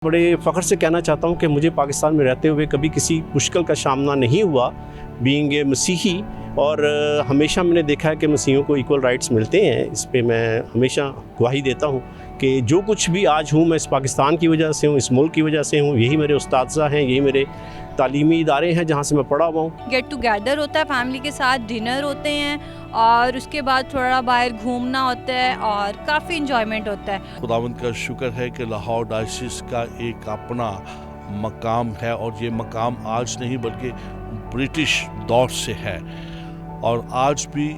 बड़े फ़ख्र से कहना चाहता हूँ कि मुझे पाकिस्तान में रहते हुए कभी किसी मुश्किल का सामना नहीं हुआ बीइंग ए मसीही। और हमेशा मैंने देखा है कि मसीहियों को इक्वल राइट्स मिलते हैं। इस पे मैं हमेशा गवाही देता हूँ कि जो कुछ भी आज हूँ मैं इस पाकिस्तान की वजह से हूँ, इस मुल्क की वजह से हूँ। यही मेरे उस्तादज़ा हैं, यही मेरे तालीमी इदारे हैं जहाँ से मैं पढ़ा हुआ हूँ। गेट टुगेदर होता है, फैमिली के साथ डिनर होते हैं और उसके बाद थोड़ा बाहर घूमना होता है और काफ़ी इंजॉयमेंट होता है। खुदावंद का शुक्र है कि लाहौर डायसिस का एक अपना मकाम है और ये मकाम आज नहीं बल्कि ब्रिटिश दौर से है और आज भी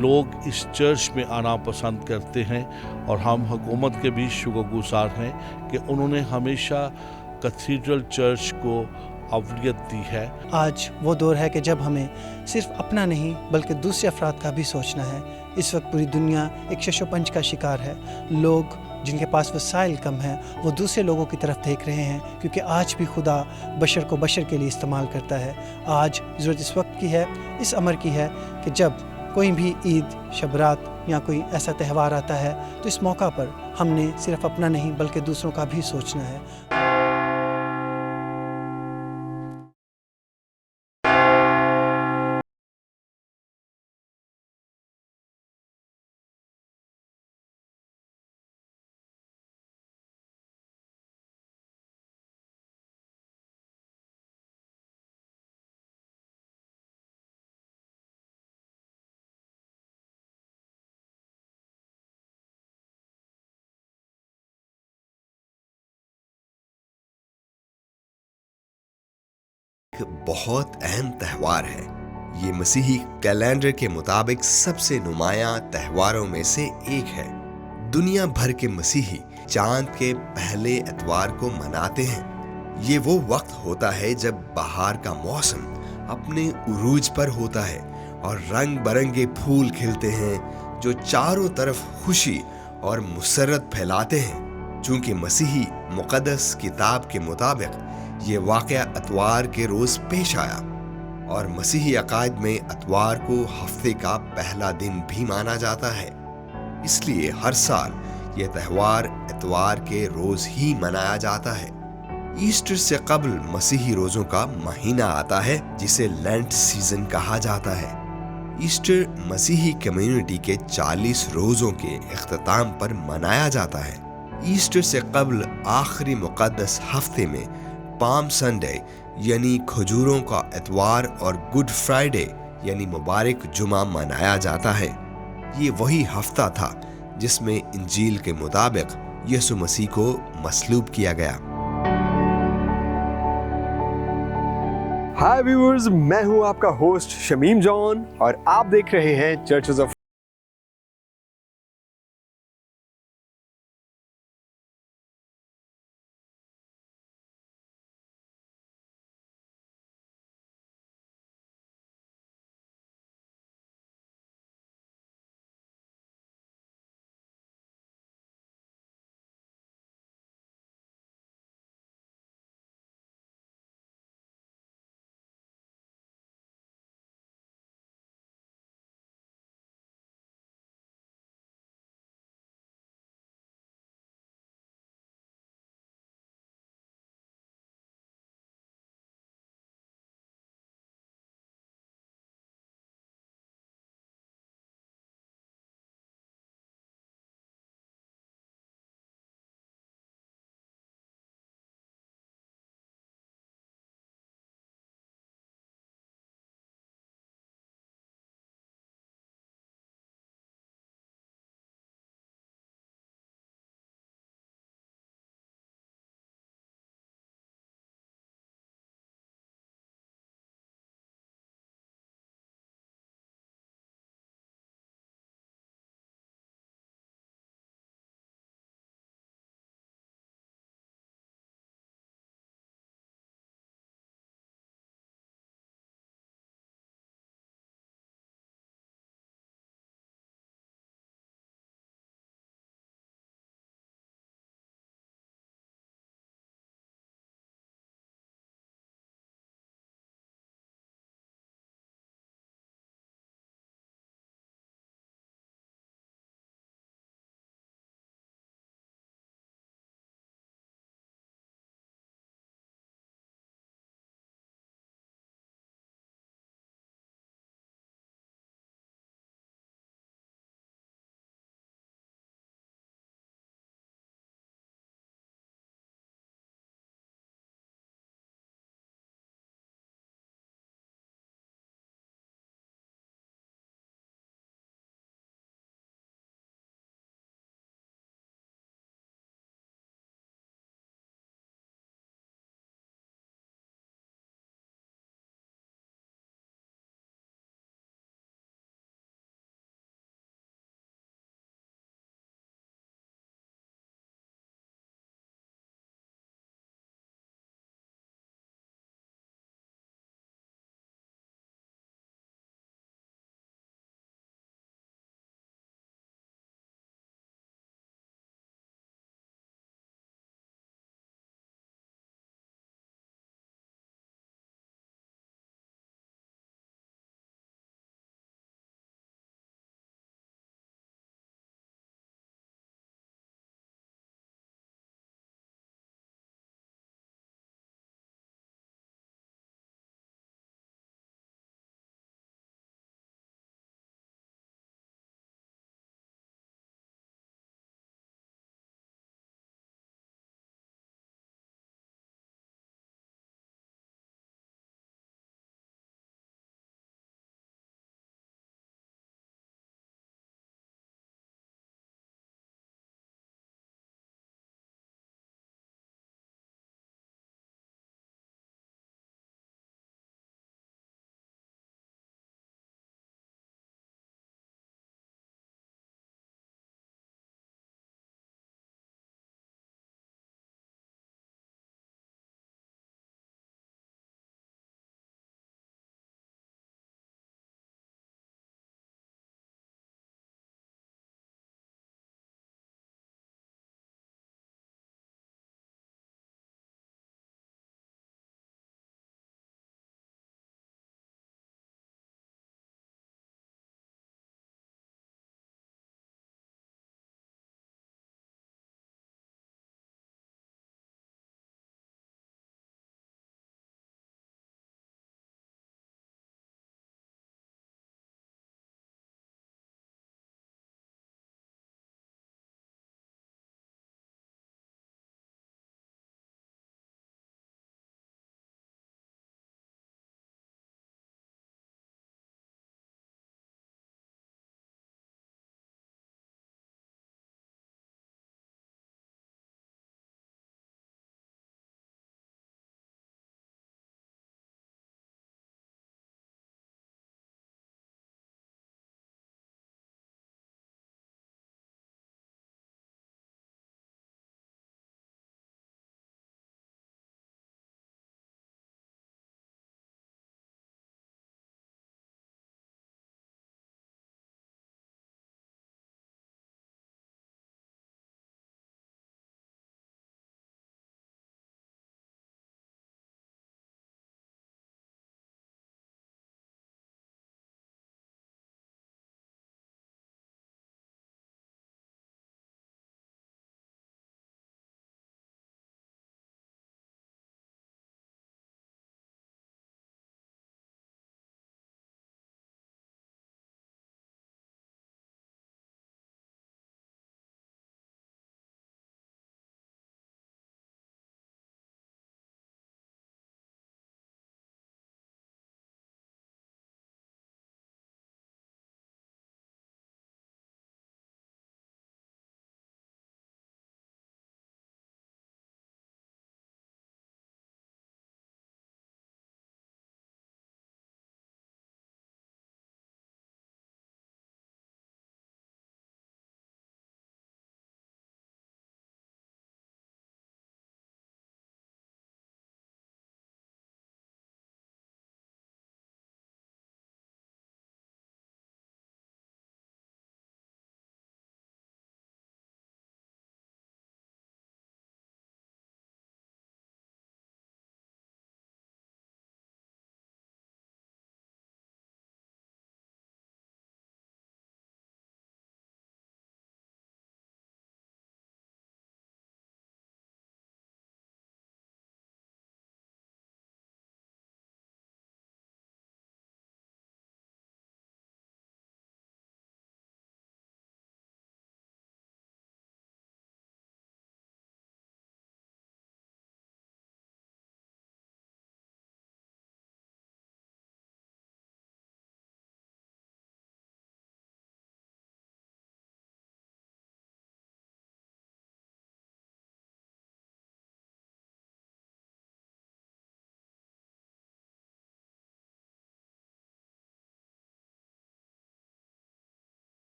लोग इस चर्च में आना पसंद करते हैं और हम हुकूमत के भी शुक्रगुजार हैं कि उन्होंने हमेशा कैथीड्रल चर्च को अवलियत दी है। आज वो दौर है कि जब हमें सिर्फ अपना नहीं बल्कि दूसरे अफराद का भी सोचना है। इस वक्त पूरी दुनिया एक शशोपंच का शिकार है। लोग जिनके पास वसाइल कम हैं वो दूसरे लोगों की तरफ देख रहे हैं, क्योंकि आज भी खुदा बशर को बशर के लिए इस्तेमाल करता है। आज ज़रूरत इस वक्त की है, इस अमर की है कि जब कोई भी ईद, शबरात या कोई ऐसा त्यौहार आता है तो इस मौका पर हमने सिर्फ अपना नहीं बल्कि दूसरों का भी सोचना है। बहुत अहम त्यौहार है। ये मसीही कैलेंडर के मुताबिक सबसे नुमायां त्यौहारों में से एक है। दुनिया भर के मसीही चांद के पहले एतवार को मनाते हैं। ये वो वक्त होता है जब बहार का मौसम अपने उरूज पर होता है और रंग बरंगे फूल खिलते हैं जो चारों तरफ खुशी और मुसर्रत फैलाते हैं। चूंकि मसीही मुक़द्दस किताब के मुताबिक ये वाक़या अतवार के रोज़ पेश आया और मसीही अकायद में अतवार को हफ्ते का पहला दिन भी माना जाता है। इसलिए हर साल यह त्यौहार इतवार के रोज़ ही मनाया जाता है। ईस्टर से कबल मसीही रोज़ों का महीना आता है जिसे लेंट सीजन कहा जाता है। ईस्टर मसीही कम्युनिटी के 40 रोज़ों के इख्तिताम पर मनाया जाता है। ईस्टर से कबल आखिरी मुक़द्दस हफ्ते में पाम संडे यानी खजूरों का इतवार और गुड फ्राइडे यानी मुबारक जुमा मनाया जाता है। ये वही हफ्ता था जिसमें इंजील के मुताबिक यीशु मसीह को मसलूब किया गया। हाय व्यूअर्स, मैं हूं आपका होस्ट शमीम जॉन और आप देख रहे हैं चर्चेस ऑफ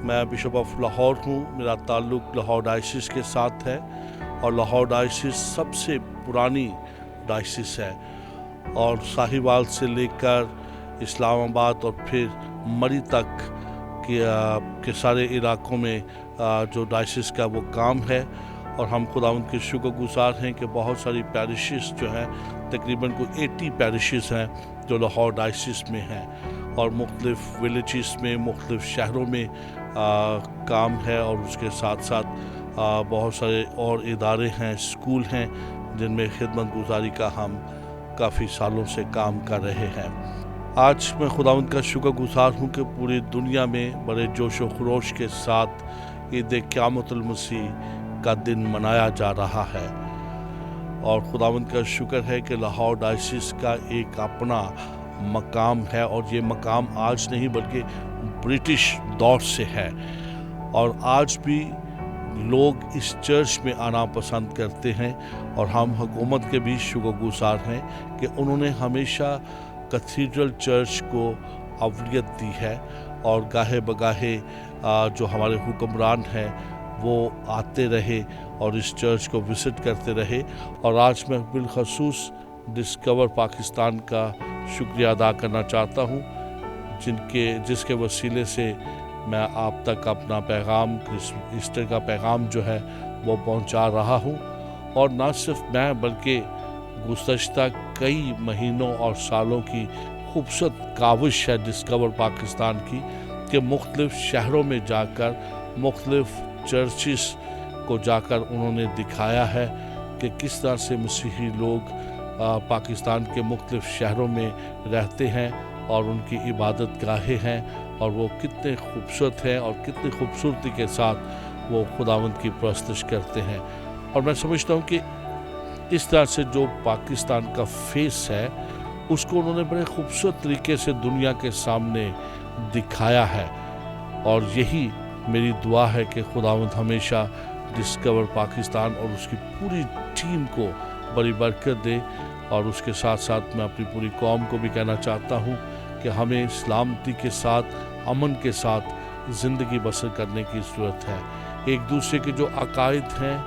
मैं बिशप ऑफ लाहौर हूँ। मेरा ताल्लुक़ लाहौर डायसिस के साथ है और लाहौर डायसिस सबसे पुरानी डायसिस है और साहिवाल से लेकर इस्लामाबाद और फिर मरी तक के सारे इलाकों में जो डायसिस का वो काम है। और हम खुदावंद के शुक्रगुज़ार हैं कि बहुत सारी पैरिशेस जो हैं, तकरीबन कोई 80 पैरिशेस हैं जो लाहौर डायसिस में हैं और मुख्तलिफ़ विलेजेस में, मुख्तलिफ़ शहरों में काम है। और उसके साथ साथ बहुत सारे और इदारे हैं, स्कूल हैं जिनमें खिदमत गुजारी का हम काफ़ी सालों से काम कर रहे हैं। आज मैं खुदावंद का शुक्रगुज़ार हूँ कि पूरी दुनिया में बड़े जोश व खरोश के साथ ईद क़यामतुल मसीह का दिन मनाया जा रहा है और खुदावंद का शुक्र है कि लाहौर डायसिस का एक अपना मकाम है और ये मकाम आज नहीं बल्कि ब्रिटिश दौर से है और आज भी लोग इस चर्च में आना पसंद करते हैं और हम हुकूमत के भी शुक्रगुज़ार हैं कि उन्होंने हमेशा कैथीड्रल चर्च को अवलियत दी है और गाहे बगाहे जो हमारे हुक्मरान हैं वो आते रहे और इस चर्च को विज़िट करते रहे। और आज मैं बिलखसूस डिस्कवर पाकिस्तान का शुक्रिया अदा करना चाहता हूँ जिसके वसीले से मैं आप तक अपना पैगाम, ईस्टर का पैगाम जो है वो पहुँचा रहा हूँ। और न सिर्फ मैं बल्कि गुज़श्ता कई महीनों और सालों की खूबसूरत काविश है डिस्कवर पाकिस्तान की कि मुख्तलिफ़ शहरों में जाकर मुख्तलिफ़ चर्चिस को जाकर उन्होंने दिखाया है कि किस तरह से मसीही लोग पाकिस्तान के मुख्तलिफ़ शहरों में रहते हैं और उनकी इबादत गाहें हैं और वो कितने खूबसूरत हैं और कितनी खूबसूरती के साथ वो खुदावंद की परस्तश करते हैं। और मैं समझता हूँ कि इस तरह से जो पाकिस्तान का फेस है उसको उन्होंने बड़े खूबसूरत तरीके से दुनिया के सामने दिखाया है और यही मेरी दुआ है कि खुदावंद हमेशा डिस्कवर पाकिस्तान और उसकी पूरी टीम को बड़ी बरकत दे। और उसके साथ साथ मैं अपनी पूरी कौम को भी कहना चाहता हूँ कि हमें सलामती के साथ, अमन के साथ ज़िंदगी बसर करने की ज़रूरत है। एक दूसरे के जो अकायद हैं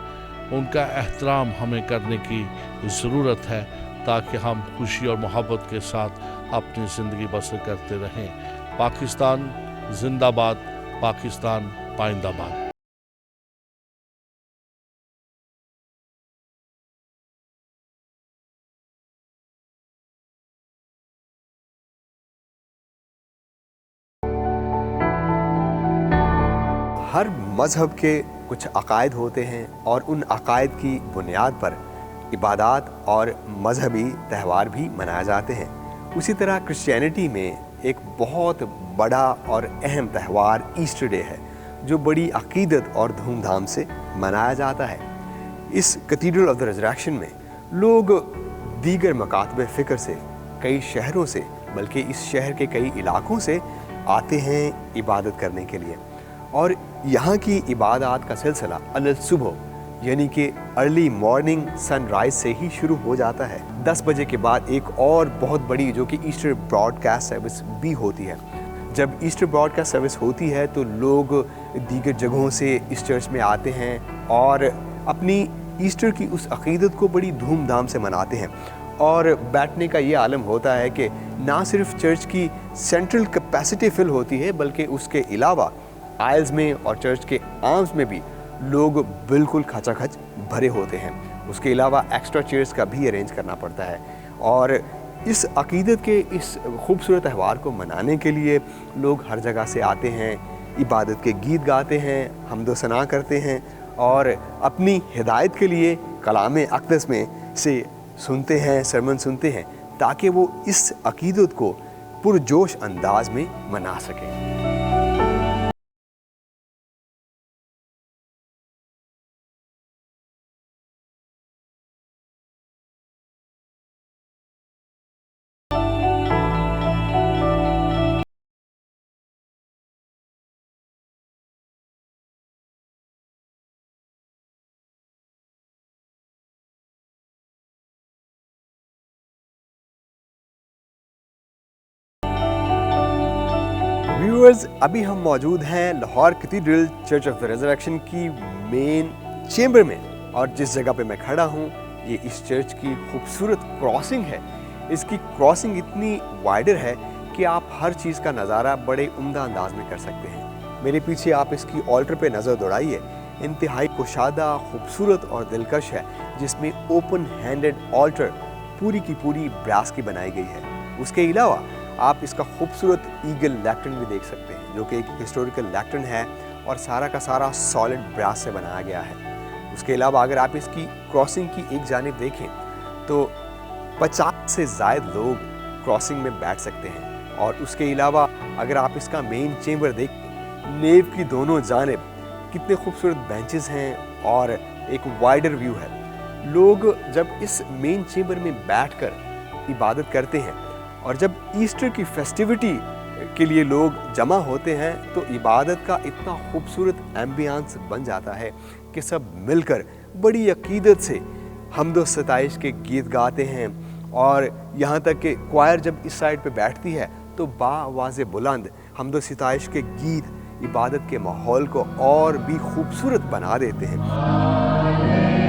उनका एहतराम हमें करने की ज़रूरत है ताकि हम खुशी और मोहब्बत के साथ अपनी ज़िंदगी बसर करते रहें। पाकिस्तान जिंदाबाद, पाकिस्तान पाइंदाबाद। हर मज़हब के कुछ अकायद होते हैं और उन अकायद की बुनियाद पर इबादत और मजहबी त्यौहार भी मनाए जाते हैं। उसी तरह क्रिश्चियनिटी में एक बहुत बड़ा और अहम त्यौहार ईस्टर डे है जो बड़ी अकीदत और धूमधाम से मनाया जाता है। इस कैथीड्रल ऑफ द रिजरेक्शन में लोग दीगर मकातब फ़िक्र से, कई शहरों से, बल्कि इस शहर के कई इलाकों से आते हैं इबादत करने के लिए। और यहाँ की इबादत का सिलसिला अल सुबह यानी कि अर्ली मॉर्निंग सनराइज से ही शुरू हो जाता है। 10 बजे के बाद एक और बहुत बड़ी जो कि ईस्टर ब्रॉडकास्ट सर्विस भी होती है। जब ईस्टर ब्रॉडकास्ट सर्विस होती है तो लोग दीगर जगहों से इस चर्च में आते हैं और अपनी ईस्टर की उस अक़ीदत को बड़ी धूमधाम से मनाते हैं। और बैठने का ये आलम होता है कि ना सिर्फ चर्च की सेंट्रल कैपेसिटी फिल होती है बल्कि उसके अलावा आयल्स में और चर्च के आर्म्स में भी लोग बिल्कुल खचाखच भरे होते हैं। उसके अलावा एक्स्ट्रा चेयर्स का भी अरेंज करना पड़ता है। और इस अक़ीदत के इस खूबसूरत त्यौहार को मनाने के लिए लोग हर जगह से आते हैं, इबादत के गीत गाते हैं, हम्दो सना करते हैं और अपनी हिदायत के लिए कलाम अक़दस में से सुनते हैं, सरमन सुनते हैं ताकि वो इस अक़ीदत को पुरजोश अंदाज में मना सकें। व्यूअर्स, अभी हम मौजूद हैं Lahore cathedral church of the resurrection की मेन चेंबर में, और जिस जगह पे मैं खड़ा हूँ ये इस चर्च की खूबसूरत क्रॉसिंग है। इसकी क्रॉसिंग इतनी वाइडर है कि आप हर चीज़ का नज़ारा बड़े उम्दा अंदाज में कर सकते हैं। मेरे पीछे आप इसकी ऑल्टर पे नज़र दौड़ाइए, इंतहाई कुशादा, खूबसूरत और दिलकश है, जिसमें ओपन हैंडेड ऑल्टर पूरी की पूरी ब्रास की बनाई गई है। उसके अलावा आप इसका खूबसूरत ईगल लैक्टन भी देख सकते हैं, जो कि एक हिस्टोरिकल लैक्टन है और सारा का सारा सॉलिड ब्रास से बनाया गया है। उसके अलावा अगर आप इसकी क्रॉसिंग की एक जानिब देखें तो 50 से ज़ायद लोग क्रॉसिंग में बैठ सकते हैं। और उसके अलावा अगर आप इसका मेन चेंबर देखें, नेव की दोनों जानिब कितने खूबसूरत बेंचेस हैं और एक वाइडर व्यू है। लोग जब इस मेन चेंबर में बैठकर इबादत करते हैं और जब ईस्टर की फेस्टिविटी के लिए लोग जमा होते हैं तो इबादत का इतना खूबसूरत एम्बियंस बन जाता है कि सब मिलकर बड़ी अकीदत से हम्दो सताइश के गीत गाते हैं। और यहाँ तक कि क्वायर जब इस साइड पे बैठती है तो बाआवाज़े बुलंद हम्दो सताइश के गीत इबादत के माहौल को और भी खूबसूरत बना देते हैं।